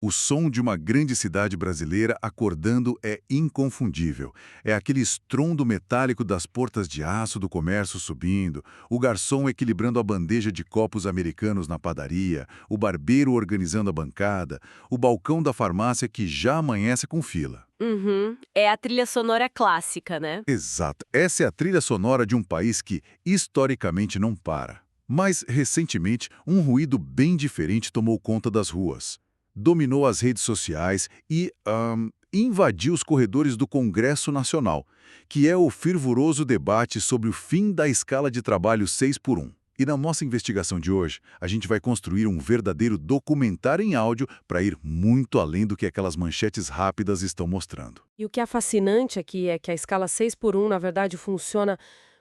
O som de uma grande cidade brasileira acordando é inconfundível. É aquele estrondo metálico das portas de aço do comércio subindo, o garçom equilibrando a bandeja de copos americanos na padaria, o barbeiro organizando a bancada, o balcão da farmácia que já amanhece com fila. Uhum. É a trilha sonora clássica, né? Exato. Essa é a trilha sonora de um país que, historicamente, não para. Mas, recentemente, um ruído bem diferente tomou conta das ruas. Dominou as redes sociais e invadiu os corredores do Congresso Nacional, que é o fervoroso debate sobre o fim da escala de trabalho 6 por 1. E na nossa investigação de hoje, a gente vai construir um verdadeiro documentário em áudio para ir muito além do que aquelas manchetes rápidas estão mostrando. E o que é fascinante aqui é que a escala 6 por 1, na verdade, funciona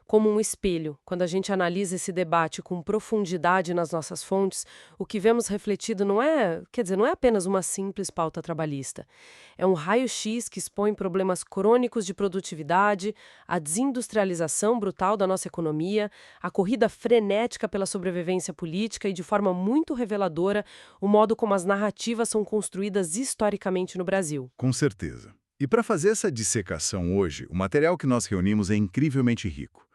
como um espelho. Quando a gente analisa esse debate com profundidade nas nossas fontes, o que vemos refletido não é apenas uma simples pauta trabalhista. É um raio-x que expõe problemas crônicos de produtividade, a desindustrialização brutal da nossa economia, a corrida frenética pela sobrevivência política e, de forma muito reveladora, o modo como as narrativas são construídas historicamente no Brasil. Com certeza. E para fazer essa dissecação hoje, o material que nós reunimos é incrivelmente rico.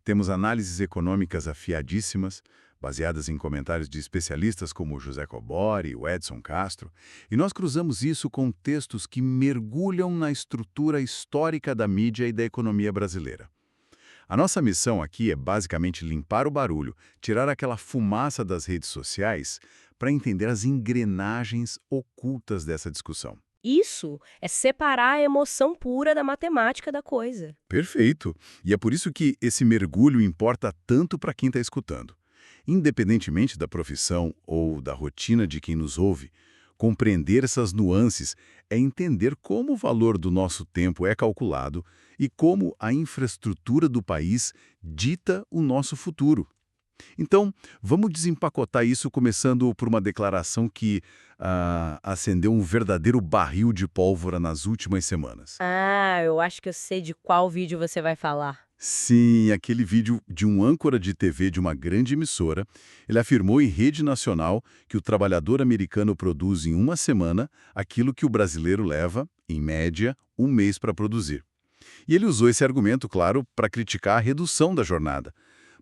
Temos análises econômicas afiadíssimas, baseadas em comentários de especialistas como o José Cobori e o Edson Castro, e nós cruzamos isso com textos que mergulham na estrutura histórica da mídia e da economia brasileira. A nossa missão aqui é basicamente limpar o barulho, tirar aquela fumaça das redes sociais para entender as engrenagens ocultas dessa discussão. Isso é separar a emoção pura da matemática da coisa. Perfeito. E é por isso que esse mergulho importa tanto para quem está escutando. Independentemente da profissão ou da rotina de quem nos ouve, compreender essas nuances é entender como o valor do nosso tempo é calculado e como a infraestrutura do país dita o nosso futuro. Então, vamos desempacotar isso começando por uma declaração que acendeu um verdadeiro barril de pólvora nas últimas semanas. Ah, eu acho que eu sei de qual vídeo você vai falar. Sim, aquele vídeo de um âncora de TV de uma grande emissora, ele afirmou em rede nacional que o trabalhador americano produz em uma semana aquilo que o brasileiro leva, em média, um mês para produzir. E ele usou esse argumento, claro, para criticar a redução da jornada.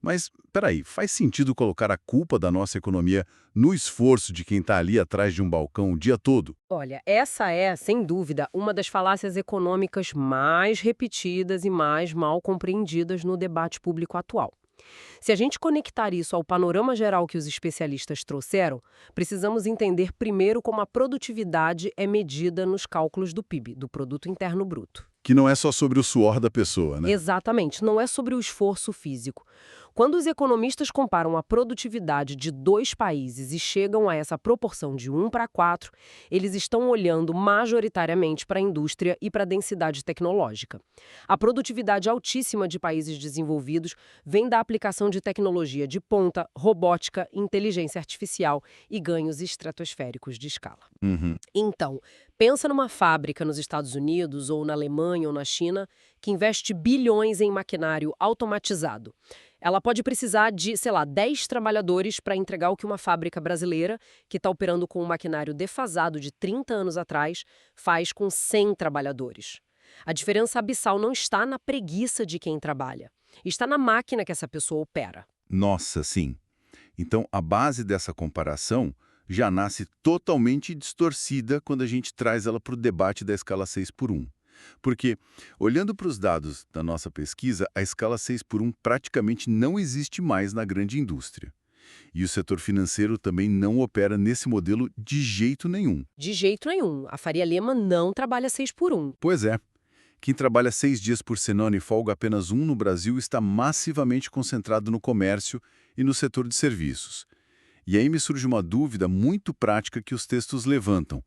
Mas, peraí, faz sentido colocar a culpa da nossa economia no esforço de quem está ali atrás de um balcão o dia todo? Olha, essa é, sem dúvida, uma das falácias econômicas mais repetidas e mais mal compreendidas no debate público atual. Se a gente conectar isso ao panorama geral que os especialistas trouxeram, precisamos entender primeiro como a produtividade é medida nos cálculos do PIB, do Produto Interno Bruto. Que não é só sobre o suor da pessoa, né? Exatamente, não é sobre o esforço físico. Quando os economistas comparam a produtividade de dois países e chegam a essa proporção de 1 para 4, eles estão olhando majoritariamente para a indústria e para a densidade tecnológica. A produtividade altíssima de países desenvolvidos vem da aplicação de tecnologia de ponta, robótica, inteligência artificial e ganhos estratosféricos de escala. Uhum. Então, pensa numa fábrica nos Estados Unidos ou na Alemanha ou na China que investe bilhões em maquinário automatizado. Ela pode precisar de, 10 trabalhadores para entregar o que uma fábrica brasileira, que está operando com um maquinário defasado de 30 anos atrás, faz com 100 trabalhadores. A diferença abissal não está na preguiça de quem trabalha, está na máquina que essa pessoa opera. Nossa, sim. Então, a base dessa comparação já nasce totalmente distorcida quando a gente traz ela para o debate da escala 6 por 1. Porque, olhando para os dados da nossa pesquisa, a escala 6 por 1 praticamente não existe mais na grande indústria. E o setor financeiro também não opera nesse modelo de jeito nenhum. De jeito nenhum, a Faria Lima não trabalha 6 por 1. Pois é. Quem trabalha 6 dias por semana e folga apenas um no Brasil está massivamente concentrado no comércio e no setor de serviços. E aí me surge uma dúvida muito prática que os textos levantam.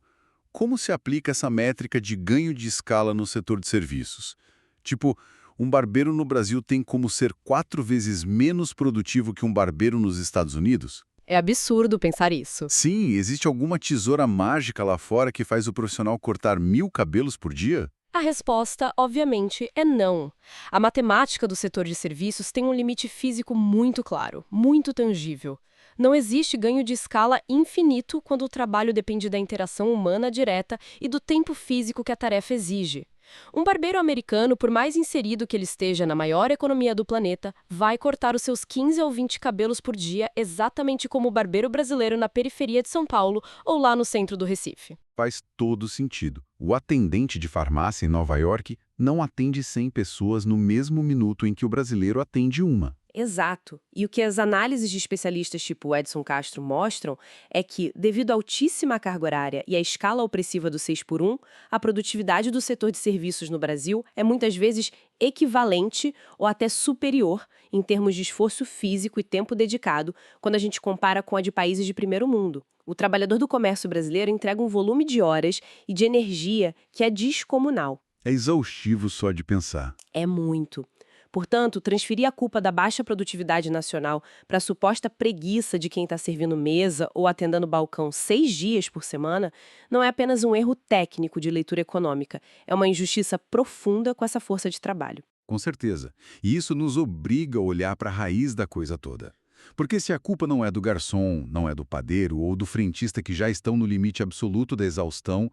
Como se aplica essa métrica de ganho de escala no setor de serviços? Tipo, um barbeiro no Brasil tem como ser 4 vezes menos produtivo que um barbeiro nos Estados Unidos? É absurdo pensar isso. Sim, existe alguma tesoura mágica lá fora que faz o profissional cortar 1000 cabelos por dia? A resposta, obviamente, é não. A matemática do setor de serviços tem um limite físico muito claro, muito tangível. Não existe ganho de escala infinito quando o trabalho depende da interação humana direta e do tempo físico que a tarefa exige. Um barbeiro americano, por mais inserido que ele esteja na maior economia do planeta, vai cortar os seus 15 ou 20 cabelos por dia, exatamente como o barbeiro brasileiro na periferia de São Paulo ou lá no centro do Recife. Faz todo sentido. O atendente de farmácia em Nova York não atende 100 pessoas no mesmo minuto em que o brasileiro atende uma. Exato. E o que as análises de especialistas tipo Edson Castro mostram é que, devido à altíssima carga horária e à escala opressiva do 6 por 1, a produtividade do setor de serviços no Brasil é muitas vezes equivalente ou até superior em termos de esforço físico e tempo dedicado quando a gente compara com a de países de primeiro mundo. O trabalhador do comércio brasileiro entrega um volume de horas e de energia que é descomunal. É exaustivo só de pensar. É muito. Portanto, transferir a culpa da baixa produtividade nacional para a suposta preguiça de quem está servindo mesa ou atendendo balcão 6 dias por semana não é apenas um erro técnico de leitura econômica, é uma injustiça profunda com essa força de trabalho. Com certeza. E isso nos obriga a olhar para a raiz da coisa toda. Porque se a culpa não é do garçom, não é do padeiro ou do frentista que já estão no limite absoluto da exaustão,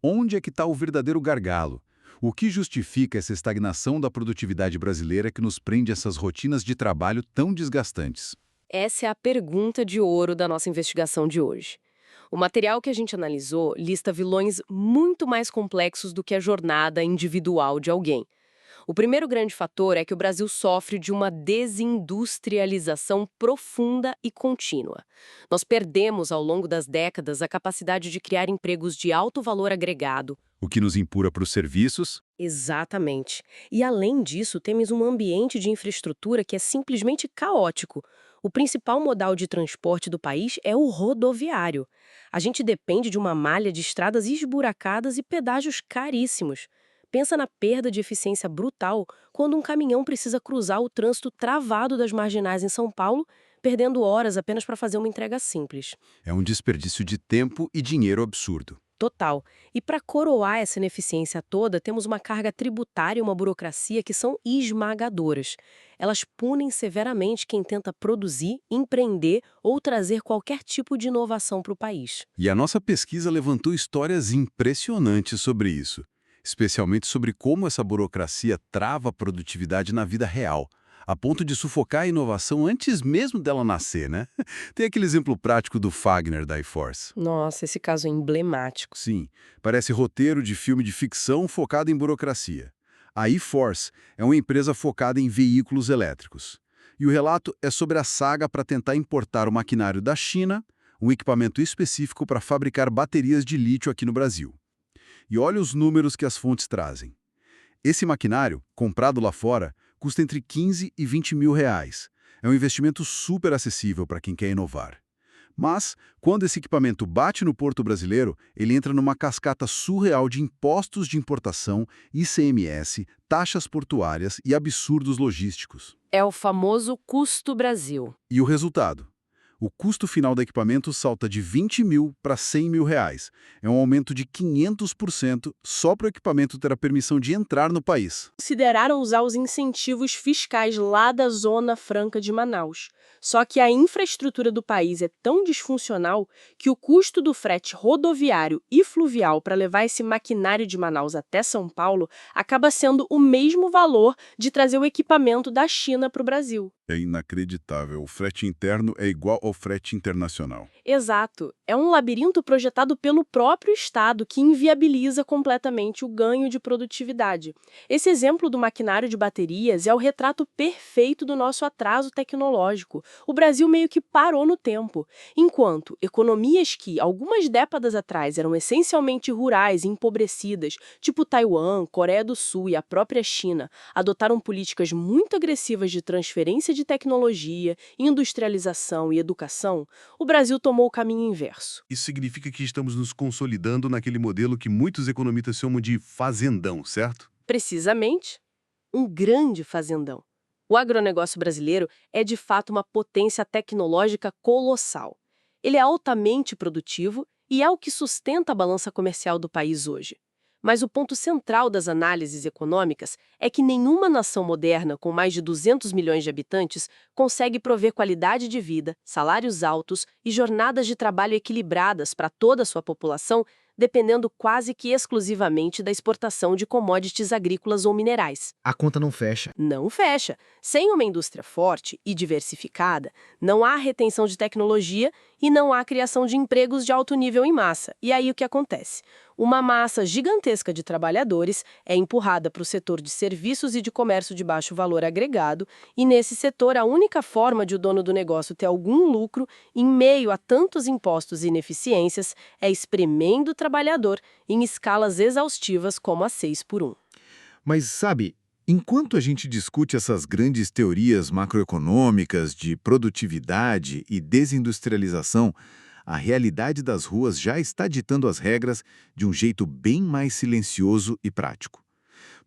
onde é que está o verdadeiro gargalo? O que justifica essa estagnação da produtividade brasileira que nos prende a essas rotinas de trabalho tão desgastantes? Essa é a pergunta de ouro da nossa investigação de hoje. O material que a gente analisou lista vilões muito mais complexos do que a jornada individual de alguém. O primeiro grande fator é que o Brasil sofre de uma desindustrialização profunda e contínua. Nós perdemos, ao longo das décadas, a capacidade de criar empregos de alto valor agregado. O que nos empurra para os serviços? Exatamente. E, além disso, temos um ambiente de infraestrutura que é simplesmente caótico. O principal modal de transporte do país é o rodoviário. A gente depende de uma malha de estradas esburacadas e pedágios caríssimos. Pensa na perda de eficiência brutal quando um caminhão precisa cruzar o trânsito travado das marginais em São Paulo, perdendo horas apenas para fazer uma entrega simples. É um desperdício de tempo e dinheiro absurdo. Total. E para coroar essa ineficiência toda, temos uma carga tributária e uma burocracia que são esmagadoras. Elas punem severamente quem tenta produzir, empreender ou trazer qualquer tipo de inovação para o país. E a nossa pesquisa levantou histórias impressionantes sobre isso, especialmente sobre como essa burocracia trava a produtividade na vida real, a ponto de sufocar a inovação antes mesmo dela nascer, né? Tem aquele exemplo prático do Fagner da iForce. Nossa, esse caso é emblemático. Sim, parece roteiro de filme de ficção focado em burocracia. A iForce é uma empresa focada em veículos elétricos. E o relato é sobre a saga para tentar importar o maquinário da China, um equipamento específico para fabricar baterias de lítio aqui no Brasil. E olha os números que as fontes trazem. Esse maquinário, comprado lá fora, custa entre 15 e 20 mil reais. É um investimento super acessível para quem quer inovar. Mas, quando esse equipamento bate no porto brasileiro, ele entra numa cascata surreal de impostos de importação, ICMS, taxas portuárias e absurdos logísticos. É o famoso custo Brasil. E o resultado? O custo final do equipamento salta de 20 mil para 100 mil reais. É um aumento de 500% só para o equipamento ter a permissão de entrar no país. Consideraram usar os incentivos fiscais lá da Zona Franca de Manaus. Só que a infraestrutura do país é tão disfuncional que o custo do frete rodoviário e fluvial para levar esse maquinário de Manaus até São Paulo acaba sendo o mesmo valor de trazer o equipamento da China para o Brasil. É inacreditável. O frete interno é igual ao frete internacional. Exato. É um labirinto projetado pelo próprio Estado que inviabiliza completamente o ganho de produtividade. Esse exemplo do maquinário de baterias é o retrato perfeito do nosso atraso tecnológico. O Brasil meio que parou no tempo. Enquanto economias que, algumas décadas atrás, eram essencialmente rurais e empobrecidas, tipo Taiwan, Coreia do Sul e a própria China, adotaram políticas muito agressivas de transferência de tecnologia, industrialização e educação, o Brasil tomou o caminho inverso. Isso significa que estamos nos consolidando naquele modelo que muitos economistas chamam de fazendão, certo? Precisamente, um grande fazendão. O agronegócio brasileiro é de fato uma potência tecnológica colossal. Ele é altamente produtivo e é o que sustenta a balança comercial do país hoje. Mas o ponto central das análises econômicas é que nenhuma nação moderna com mais de 200 milhões de habitantes consegue prover qualidade de vida, salários altos e jornadas de trabalho equilibradas para toda a sua população, dependendo quase que exclusivamente da exportação de commodities agrícolas ou minerais. A conta não fecha. Não fecha. Sem uma indústria forte e diversificada, não há retenção de tecnologia e não há criação de empregos de alto nível em massa. E aí o que acontece? Uma massa gigantesca de trabalhadores é empurrada para o setor de serviços e de comércio de baixo valor agregado, e nesse setor a única forma de o dono do negócio ter algum lucro, em meio a tantos impostos e ineficiências, é espremendo o trabalhador em escalas exaustivas como a 6x1. Mas, sabe, enquanto a gente discute essas grandes teorias macroeconômicas de produtividade e desindustrialização, a realidade das ruas já está ditando as regras de um jeito bem mais silencioso e prático.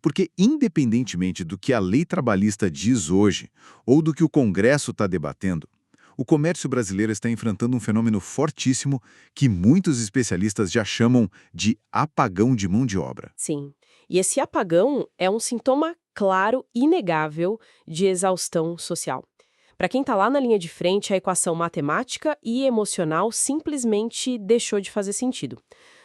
Porque, independentemente do que a lei trabalhista diz hoje, ou do que o Congresso está debatendo, o comércio brasileiro está enfrentando um fenômeno fortíssimo que muitos especialistas já chamam de apagão de mão de obra. Sim, e esse apagão é um sintoma claro e inegável de exaustão social. Para quem está lá na linha de frente, a equação matemática e emocional simplesmente deixou de fazer sentido.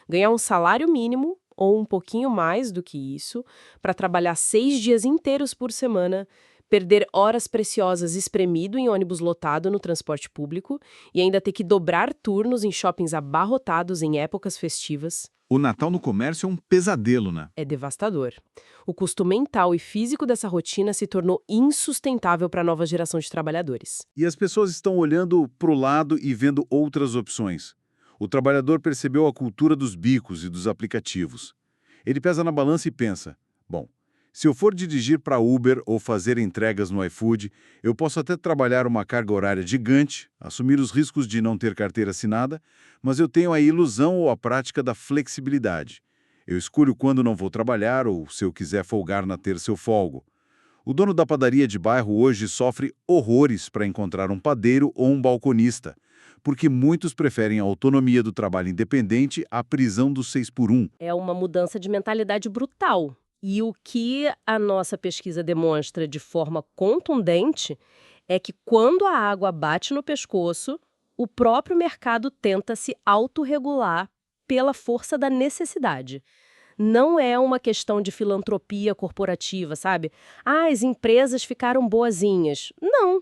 Ganhar um salário mínimo, ou um pouquinho mais do que isso, para trabalhar 6 dias inteiros por semana, perder horas preciosas espremido em ônibus lotado no transporte público e ainda ter que dobrar turnos em shoppings abarrotados em épocas festivas. O Natal no comércio é um pesadelo, né? É devastador. O custo mental e físico dessa rotina se tornou insustentável para a nova geração de trabalhadores. E as pessoas estão olhando para o lado e vendo outras opções. O trabalhador percebeu a cultura dos bicos e dos aplicativos. Ele pesa na balança e pensa, bom, se eu for dirigir para Uber ou fazer entregas no iFood, eu posso até trabalhar uma carga horária gigante, assumir os riscos de não ter carteira assinada, mas eu tenho a ilusão ou a prática da flexibilidade. Eu escolho quando não vou trabalhar ou se eu quiser folgar na terça eu folgo. O dono da padaria de bairro hoje sofre horrores para encontrar um padeiro ou um balconista, porque muitos preferem a autonomia do trabalho independente à prisão do 6x1. É uma mudança de mentalidade brutal. E o que a nossa pesquisa demonstra de forma contundente é que quando a água bate no pescoço, o próprio mercado tenta se autorregular pela força da necessidade. Não é uma questão de filantropia corporativa, sabe? Ah, as empresas ficaram boazinhas. Não.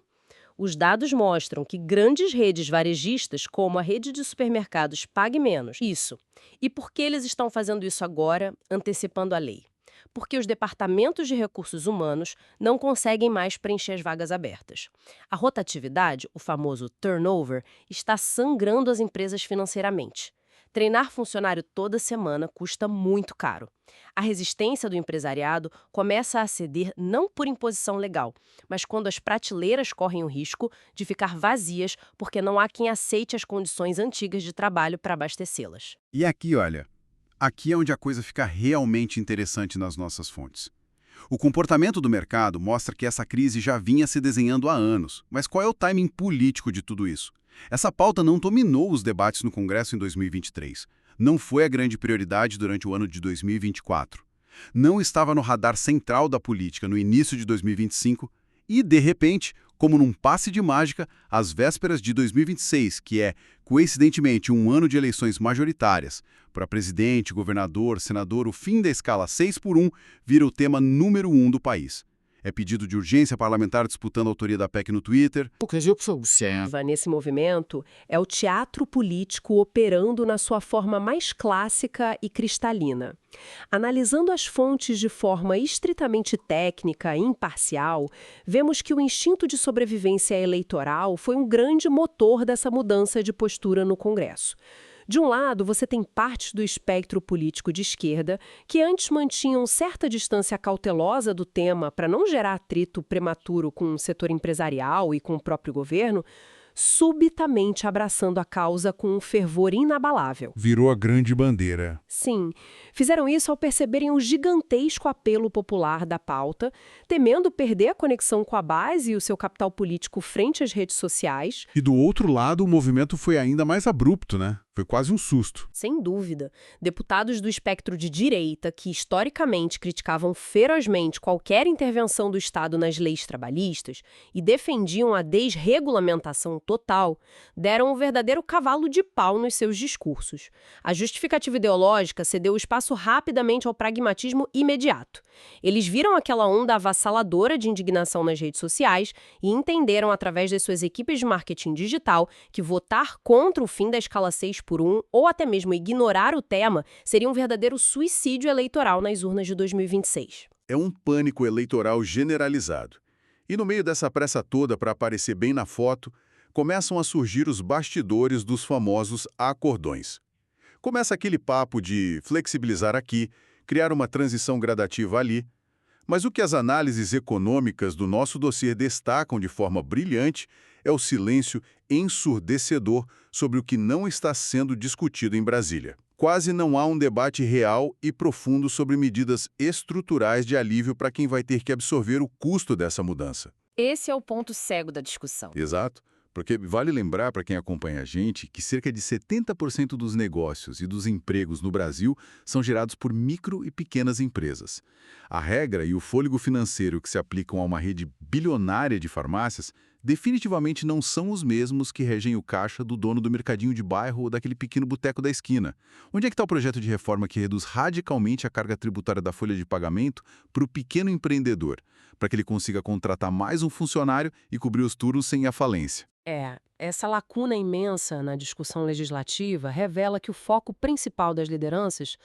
Os dados mostram que grandes redes varejistas, como a rede de supermercados Pague Menos, isso. E por que eles estão fazendo isso agora, antecipando a lei? Porque os departamentos de recursos humanos não conseguem mais preencher as vagas abertas. A rotatividade, o famoso turnover, está sangrando as empresas financeiramente. Treinar funcionário toda semana custa muito caro. A resistência do empresariado começa a ceder não por imposição legal, mas quando as prateleiras correm o risco de ficar vazias porque não há quem aceite as condições antigas de trabalho para abastecê-las. E aqui, olha, aqui é onde a coisa fica realmente interessante nas nossas fontes. O comportamento do mercado mostra que essa crise já vinha se desenhando há anos. Mas qual é o timing político de tudo isso? Essa pauta não dominou os debates no Congresso em 2023. Não foi a grande prioridade durante o ano de 2024. Não estava no radar central da política no início de 2025 e, de repente, como num passe de mágica, às vésperas de 2026, que é, coincidentemente, um ano de eleições majoritárias, para presidente, governador, senador, o fim da escala 6x1 vira o tema número 1 do país. É pedido de urgência parlamentar disputando a autoria da PEC no Twitter. Nesse movimento, é o teatro político operando na sua forma mais clássica e cristalina. Analisando as fontes de forma estritamente técnica e imparcial, vemos que o instinto de sobrevivência eleitoral foi um grande motor dessa mudança de postura no Congresso. De um lado, você tem partes do espectro político de esquerda que antes mantinham certa distância cautelosa do tema para não gerar atrito prematuro com o setor empresarial e com o próprio governo, subitamente abraçando a causa com um fervor inabalável. Virou a grande bandeira. Sim, fizeram isso ao perceberem o gigantesco apelo popular da pauta, temendo perder a conexão com a base e o seu capital político frente às redes sociais. E do outro lado, o movimento foi ainda mais abrupto, né? Foi quase um susto. Sem dúvida. Deputados do espectro de direita, que historicamente criticavam ferozmente qualquer intervenção do Estado nas leis trabalhistas e defendiam a desregulamentação total, deram um verdadeiro cavalo de pau nos seus discursos. A justificativa ideológica cedeu espaço rapidamente ao pragmatismo imediato. Eles viram aquela onda avassaladora de indignação nas redes sociais e entenderam, através das suas equipes de marketing digital, que votar contra o fim da escala 6x1 ou até mesmo ignorar o tema seria um verdadeiro suicídio eleitoral nas urnas de 2026. É um pânico eleitoral generalizado. E no meio dessa pressa toda para aparecer bem na foto, começam a surgir os bastidores dos famosos acordões. Começa aquele papo de flexibilizar aqui, criar uma transição gradativa ali. Mas o que as análises econômicas do nosso dossiê destacam de forma brilhante é o silêncio ensurdecedor sobre o que não está sendo discutido em Brasília. Quase não há um debate real e profundo sobre medidas estruturais de alívio para quem vai ter que absorver o custo dessa mudança. Esse é o ponto cego da discussão. Exato. Porque vale lembrar para quem acompanha a gente que cerca de 70% dos negócios e dos empregos no Brasil são gerados por micro e pequenas empresas. A regra e o fôlego financeiro que se aplicam a uma rede bilionária de farmácias definitivamente não são os mesmos que regem o caixa do dono do mercadinho de bairro ou daquele pequeno boteco da esquina. Onde é que está o projeto de reforma que reduz radicalmente a carga tributária da folha de pagamento para o pequeno empreendedor, para que ele consiga contratar mais um funcionário e cobrir os turnos sem a falência? Essa lacuna imensa na discussão legislativa revela que o foco principal das lideranças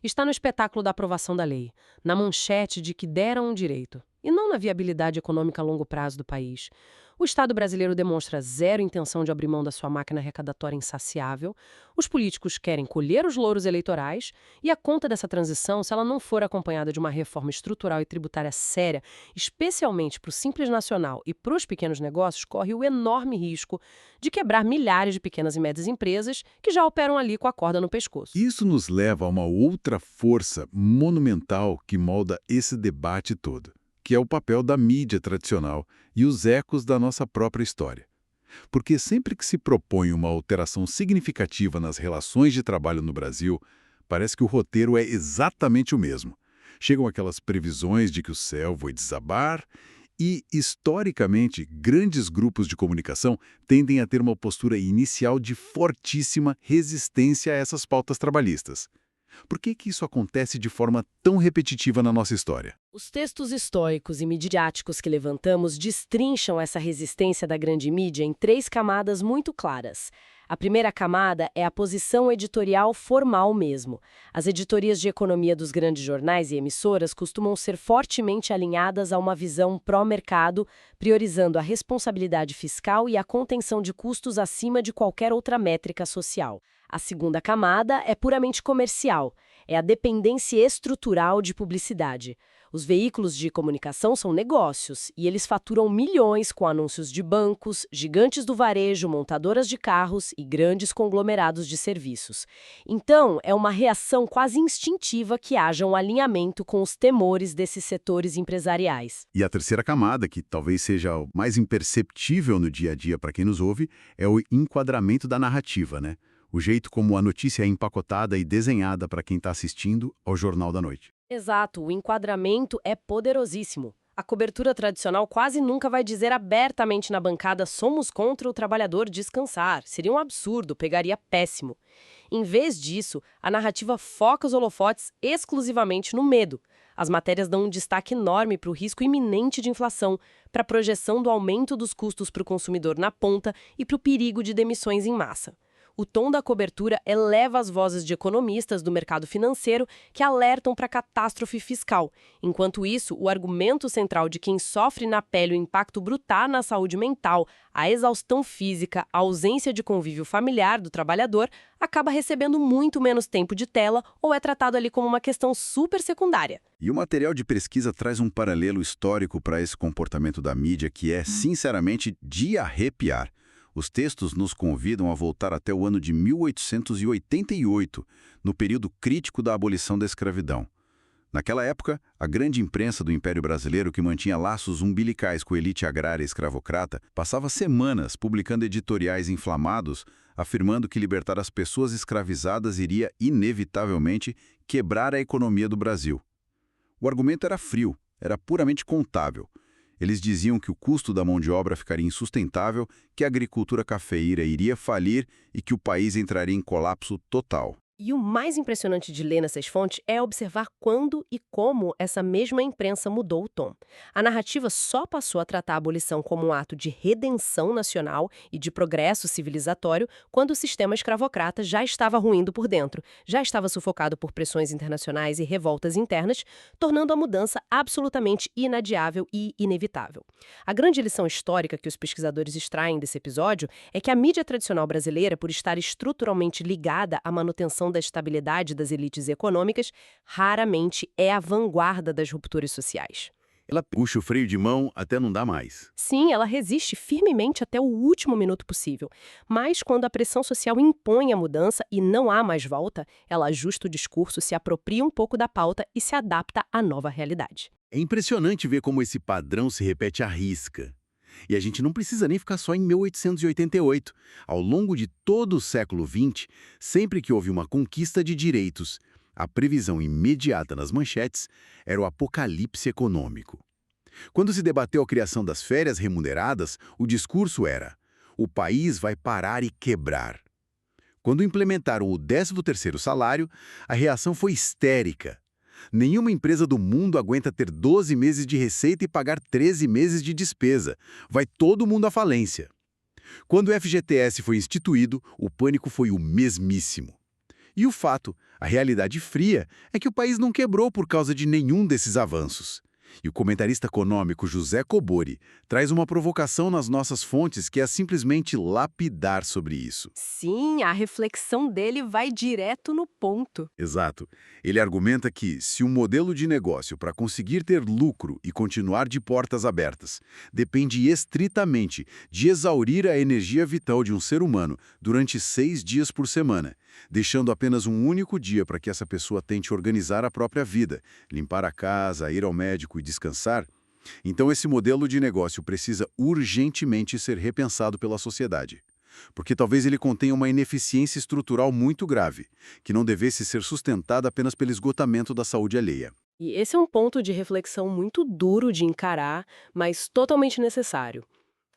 está no espetáculo da aprovação da lei, na manchete de que deram um direito, e não na viabilidade econômica a longo prazo do país. O Estado brasileiro demonstra zero intenção de abrir mão da sua máquina arrecadatória insaciável, os políticos querem colher os louros eleitorais, e a conta dessa transição, se ela não for acompanhada de uma reforma estrutural e tributária séria, especialmente para o Simples Nacional e para os pequenos negócios, corre o enorme risco de quebrar milhares de pequenas e médias empresas que já operam ali com a corda no pescoço. Isso nos leva a uma outra força monumental que molda esse debate todo, que é o papel da mídia tradicional e os ecos da nossa própria história. Porque sempre que se propõe uma alteração significativa nas relações de trabalho no Brasil, parece que o roteiro é exatamente o mesmo. Chegam aquelas previsões de que o céu vai desabar e, historicamente, grandes grupos de comunicação tendem a ter uma postura inicial de fortíssima resistência a essas pautas trabalhistas. Por que isso acontece de forma tão repetitiva na nossa história? Os textos históricos e midiáticos que levantamos destrincham essa resistência da grande mídia em 3 camadas muito claras. A primeira camada é a posição editorial formal mesmo. As editorias de economia dos grandes jornais e emissoras costumam ser fortemente alinhadas a uma visão pró-mercado, priorizando a responsabilidade fiscal e a contenção de custos acima de qualquer outra métrica social. A segunda camada é puramente comercial, é a dependência estrutural de publicidade. Os veículos de comunicação são negócios e eles faturam milhões com anúncios de bancos, gigantes do varejo, montadoras de carros e grandes conglomerados de serviços. Então, é uma reação quase instintiva que haja um alinhamento com os temores desses setores empresariais. E a terceira camada, que talvez seja o mais imperceptível no dia a dia para quem nos ouve, é o enquadramento da narrativa, né? O jeito como a notícia é empacotada e desenhada para quem está assistindo ao Jornal da Noite. Exato, o enquadramento é poderosíssimo. A cobertura tradicional quase nunca vai dizer abertamente na bancada "somos contra o trabalhador descansar". Seria um absurdo, pegaria péssimo. Em vez disso, a narrativa foca os holofotes exclusivamente no medo. As matérias dão um destaque enorme para o risco iminente de inflação, para a projeção do aumento dos custos para o consumidor na ponta e para o perigo de demissões em massa. O tom da cobertura eleva as vozes de economistas do mercado financeiro que alertam para a catástrofe fiscal. Enquanto isso, o argumento central de quem sofre na pele o impacto brutal na saúde mental, a exaustão física, a ausência de convívio familiar do trabalhador, acaba recebendo muito menos tempo de tela ou é tratado ali como uma questão super secundária. E o material de pesquisa traz um paralelo histórico para esse comportamento da mídia que é, sinceramente, de arrepiar. Os textos nos convidam a voltar até o ano de 1888, no período crítico da abolição da escravidão. Naquela época, a grande imprensa do Império Brasileiro, que mantinha laços umbilicais com a elite agrária escravocrata, passava semanas publicando editoriais inflamados afirmando que libertar as pessoas escravizadas iria, inevitavelmente, quebrar a economia do Brasil. O argumento era frio, era puramente contábil. Eles diziam que o custo da mão de obra ficaria insustentável, que a agricultura cafeeira iria falir e que o país entraria em colapso total. E o mais impressionante de ler nessas fontes é observar quando e como essa mesma imprensa mudou o tom. A narrativa só passou a tratar a abolição como um ato de redenção nacional e de progresso civilizatório quando o sistema escravocrata já estava ruindo por dentro, já estava sufocado por pressões internacionais e revoltas internas, tornando a mudança absolutamente inadiável e inevitável. A grande lição histórica que os pesquisadores extraem desse episódio é que a mídia tradicional brasileira, por estar estruturalmente ligada à manutenção da estabilidade das elites econômicas, raramente é a vanguarda das rupturas sociais. Ela puxa o freio de mão até não dá mais. Sim, ela resiste firmemente até o último minuto possível. Mas quando a pressão social impõe a mudança e não há mais volta, ela ajusta o discurso, se apropria um pouco da pauta e se adapta à nova realidade. É impressionante ver como esse padrão se repete à risca. E a gente não precisa nem ficar só em 1888. Ao longo de todo o século XX, sempre que houve uma conquista de direitos, a previsão imediata nas manchetes era o apocalipse econômico. Quando se debateu a criação das férias remuneradas, o discurso era: o país vai parar e quebrar. Quando implementaram o 13º salário, a reação foi histérica. Nenhuma empresa do mundo aguenta ter 12 meses de receita e pagar 13 meses de despesa. Vai todo mundo à falência. Quando o FGTS foi instituído, o pânico foi o mesmíssimo. E o fato, a realidade fria, é que o país não quebrou por causa de nenhum desses avanços. E o comentarista econômico José Cobori traz uma provocação nas nossas fontes que é simplesmente lapidar sobre isso. Sim, a reflexão dele vai direto no ponto. Exato. Ele argumenta que, se um modelo de negócio para conseguir ter lucro e continuar de portas abertas depende estritamente de exaurir a energia vital de um ser humano durante 6 dias por semana, deixando apenas um único dia para que essa pessoa tente organizar a própria vida, limpar a casa, ir ao médico e descansar, então esse modelo de negócio precisa urgentemente ser repensado pela sociedade. Porque talvez ele contenha uma ineficiência estrutural muito grave, que não devesse ser sustentada apenas pelo esgotamento da saúde alheia. E esse é um ponto de reflexão muito duro de encarar, mas totalmente necessário.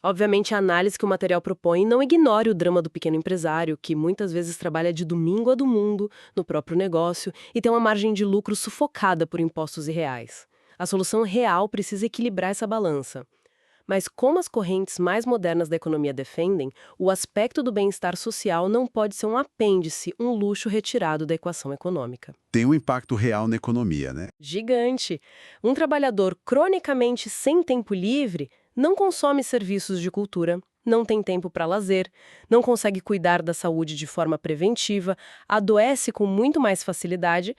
Obviamente, a análise que o material propõe não ignora o drama do pequeno empresário, que muitas vezes trabalha de domingo a domingo no próprio negócio e tem uma margem de lucro sufocada por impostos irreais. A solução real precisa equilibrar essa balança. Mas como as correntes mais modernas da economia defendem, o aspecto do bem-estar social não pode ser um apêndice, um luxo retirado da equação econômica. Tem um impacto real na economia, né? Gigante! Um trabalhador cronicamente sem tempo livre não consome serviços de cultura, não tem tempo para lazer, não consegue cuidar da saúde de forma preventiva, adoece com muito mais facilidade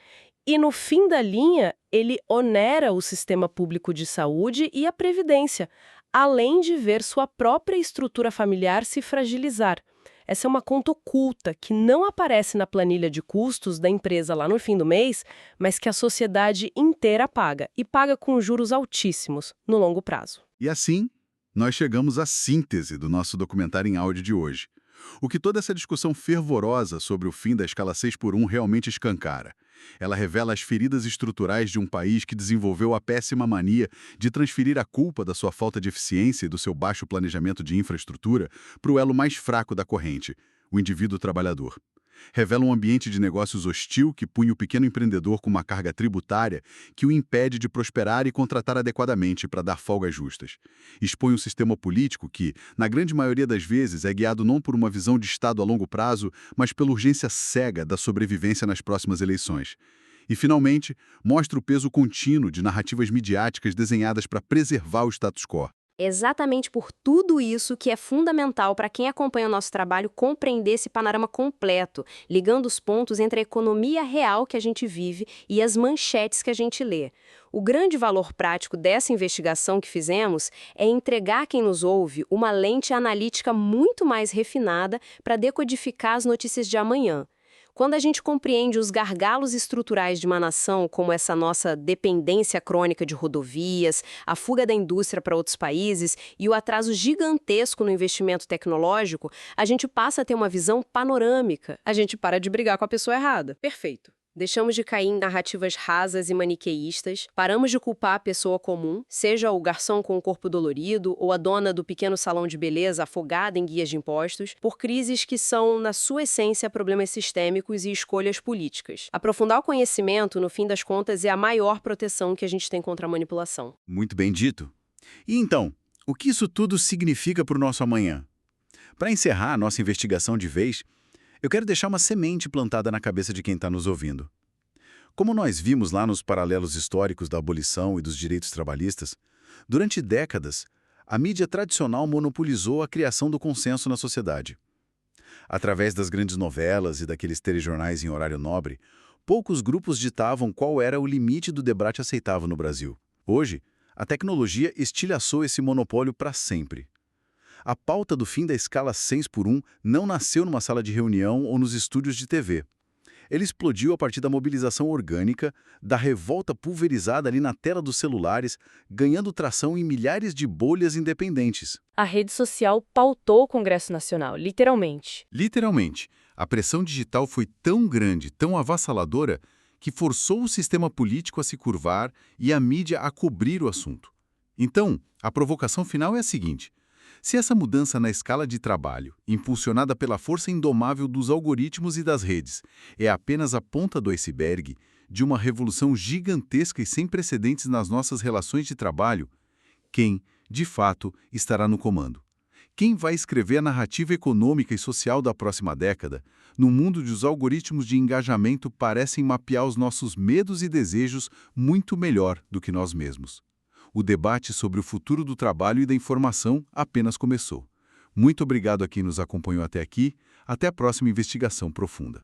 e, no fim da linha, ele onera o sistema público de saúde e a previdência, além de ver sua própria estrutura familiar se fragilizar. Essa é uma conta oculta que não aparece na planilha de custos da empresa lá no fim do mês, mas que a sociedade inteira paga, e paga com juros altíssimos no longo prazo. E assim, nós chegamos à síntese do nosso documentário em áudio de hoje. O que toda essa discussão fervorosa sobre o fim da escala 6x1 realmente escancara. Ela revela as feridas estruturais de um país que desenvolveu a péssima mania de transferir a culpa da sua falta de eficiência e do seu baixo planejamento de infraestrutura para o elo mais fraco da corrente, o indivíduo trabalhador. Revela um ambiente de negócios hostil que punha o pequeno empreendedor com uma carga tributária que o impede de prosperar e contratar adequadamente para dar folgas justas. Expõe um sistema político que, na grande maioria das vezes, é guiado não por uma visão de Estado a longo prazo, mas pela urgência cega da sobrevivência nas próximas eleições. E, finalmente, mostra o peso contínuo de narrativas midiáticas desenhadas para preservar o status quo. Exatamente por tudo isso que é fundamental para quem acompanha o nosso trabalho compreender esse panorama completo, ligando os pontos entre a economia real que a gente vive e as manchetes que a gente lê. O grande valor prático dessa investigação que fizemos é entregar a quem nos ouve uma lente analítica muito mais refinada para decodificar as notícias de amanhã. Quando a gente compreende os gargalos estruturais de uma nação, como essa nossa dependência crônica de rodovias, a fuga da indústria para outros países e o atraso gigantesco no investimento tecnológico, a gente passa a ter uma visão panorâmica. A gente para de brigar com a pessoa errada. Perfeito. Deixamos de cair em narrativas rasas e maniqueístas, paramos de culpar a pessoa comum, seja o garçom com o corpo dolorido ou a dona do pequeno salão de beleza afogada em guias de impostos, por crises que são, na sua essência, problemas sistêmicos e escolhas políticas. Aprofundar o conhecimento, no fim das contas, é a maior proteção que a gente tem contra a manipulação. Muito bem dito. E então, o que isso tudo significa para o nosso amanhã? Para encerrar a nossa investigação de vez, eu quero deixar uma semente plantada na cabeça de quem está nos ouvindo. Como nós vimos lá nos paralelos históricos da abolição e dos direitos trabalhistas, durante décadas, a mídia tradicional monopolizou a criação do consenso na sociedade. Através das grandes novelas e daqueles telejornais em horário nobre, poucos grupos ditavam qual era o limite do debate aceitável no Brasil. Hoje, a tecnologia estilhaçou esse monopólio para sempre. A pauta do fim da escala 6x1 não nasceu numa sala de reunião ou nos estúdios de TV. Ele explodiu a partir da mobilização orgânica, da revolta pulverizada ali na tela dos celulares, ganhando tração em milhares de bolhas independentes. A rede social pautou o Congresso Nacional, literalmente. Literalmente, a pressão digital foi tão grande, tão avassaladora, que forçou o sistema político a se curvar e a mídia a cobrir o assunto. Então, a provocação final é a seguinte: se essa mudança na escala de trabalho, impulsionada pela força indomável dos algoritmos e das redes, é apenas a ponta do iceberg de uma revolução gigantesca e sem precedentes nas nossas relações de trabalho, quem, de fato, estará no comando? Quem vai escrever a narrativa econômica e social da próxima década, num mundo onde os algoritmos de engajamento parecem mapear os nossos medos e desejos muito melhor do que nós mesmos? O debate sobre o futuro do trabalho e da informação apenas começou. Muito obrigado a quem nos acompanhou até aqui. Até a próxima investigação profunda.